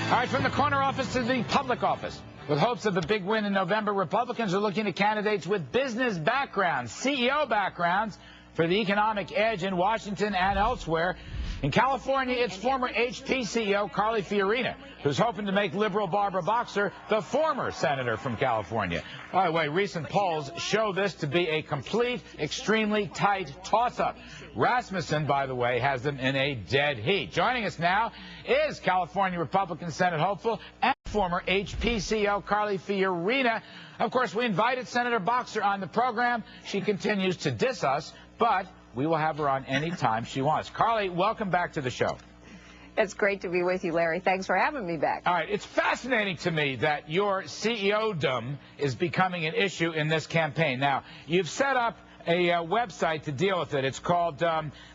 All right, from the corner office to the public office. With hopes of a big win in November, Republicans are looking at candidates with business backgrounds, CEO backgrounds, for the economic edge in Washington and elsewhere. In California, it's former HP CEO Carly Fiorina, who's hoping to make liberal Barbara Boxer the former senator from California. By the way, recent polls show this to be a complete, extremely tight toss-up. Rasmussen, by the way, has them in a dead heat. Joining us now is California Republican Senate hopeful and former HP CEO Carly Fiorina. Of course, we invited Senator Boxer on the program. She continues to diss us, but we will have her on any time she wants. Carly, welcome back to the show. It's great to be with you, Larry. Thanks for having me back. All right. It's fascinating to me that your CEO-dom is becoming an issue in this campaign. Now, you've set up a website to deal with it. It's called,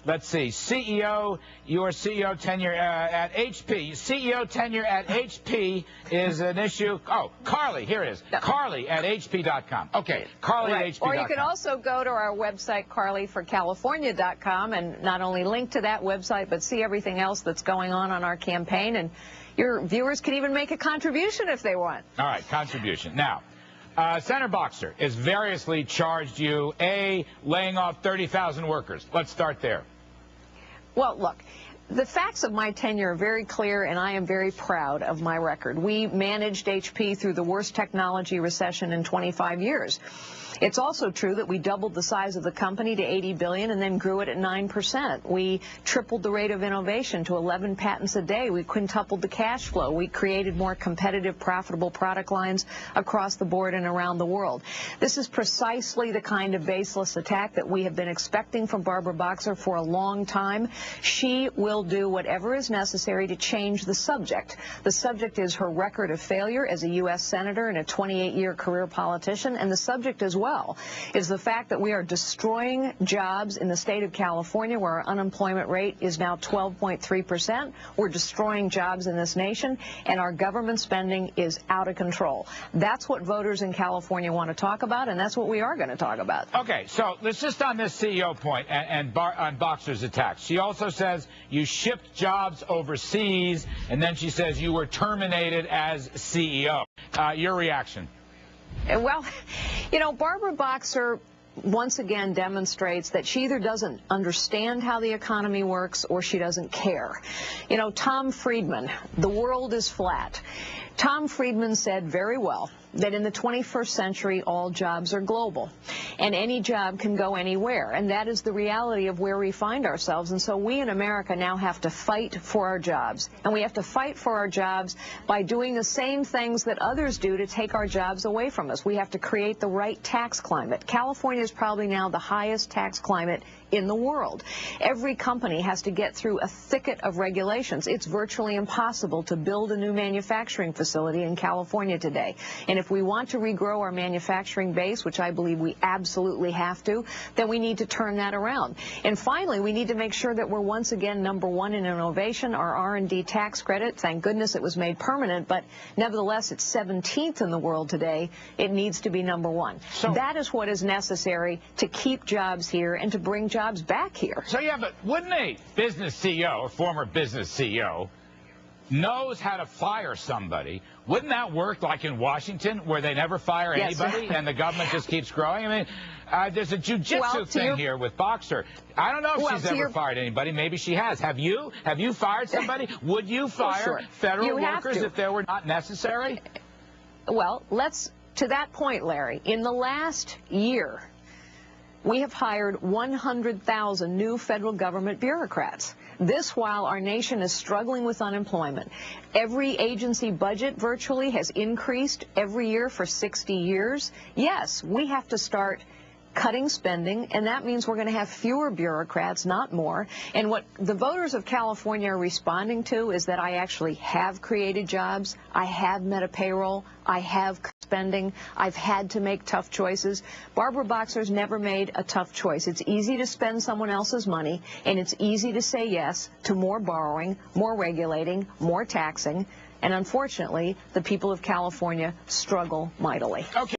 let's see, your CEO tenure at HP. CEO tenure at HP is an issue. Oh, Carly, here it is. No. Carly at HP.com. Okay, Carly at HP.com. Or you can also go to our website, carlyforcalifornia.com, and not only link to that website, but see everything else that's going on our campaign. And your viewers can even make a contribution if they want. All right, contribution. Now, Senator Boxer has variously charged you, laying off 30,000 workers. Let's start there. Well, look, the facts of my tenure are very clear, and I am very proud of my record. We managed HP through the worst technology recession in 25 years. It's also true that we doubled the size of the company to $80 billion and then grew it at 9%. We tripled the rate of innovation to 11 patents a day. We quintupled the cash flow. We created more competitive, profitable product lines across the board and around the world. This is precisely the kind of baseless attack that we have been expecting from Barbara Boxer for a long time. She will do whatever is necessary to change the subject. The subject is her record of failure as a U.S. Senator and a 28-year career politician, and the subject as well is the fact that we are destroying jobs in the state of California, where our unemployment rate is now 12.3%. We're destroying jobs in this nation, and our government spending is out of control. That's what voters in California want to talk about, and that's what we are going to talk about. Okay, so let's just on this CEO point and on Boxer's attacks. She also says you shipped jobs overseas, and then she says you were terminated as CEO. Your reaction? Well, you know, Barbara Boxer once again demonstrates that she either doesn't understand how the economy works or she doesn't care. You know, Tom Friedman, the world is flat. Tom Friedman said very well that in the 21st century, all jobs are global, and any job can go anywhere, and that is the reality of where we find ourselves. And so we in America now have to fight for our jobs, and we have to fight for our jobs by doing the same things that others do to take our jobs away from us. We have to create the right tax climate. California is probably now the highest tax climate in the world. Every company has to get through a thicket of regulations. It's virtually impossible to build a new manufacturing facility in California today. And if we want to regrow our manufacturing base, which I believe we absolutely have to, then we need to turn that around. And finally, we need to make sure that we're once again #1 in innovation. Our R&D tax credit, thank goodness it was made permanent, but nevertheless it's 17th in the world today. It needs to be #1. So that is what is necessary to keep jobs here and to bring jobs back here. So yeah, but wouldn't a business CEO or former business CEO knows how to fire somebody? Wouldn't that work like in Washington, where they never fire anybody and the government just keeps growing? I mean, there's a jujitsu thing here with Boxer. I don't know if she's ever fired anybody. Maybe she has. Have you? Have you fired somebody? Would you fire federal workers if they were not necessary? Well, to that point, Larry, in the last year, we have hired 100,000 new federal government bureaucrats. This while our nation is struggling with unemployment. Every agency budget virtually has increased every year for 60 years. Yes, we have to start cutting spending, and that means we're going to have fewer bureaucrats, not more. And what the voters of California are responding to is that I actually have created jobs, I have met a payroll, I have cut spending, I've had to make tough choices. Barbara Boxer's never made a tough choice. It's easy to spend someone else's money, and it's easy to say yes to more borrowing, more regulating, more taxing, and unfortunately, the people of California struggle mightily. Okay.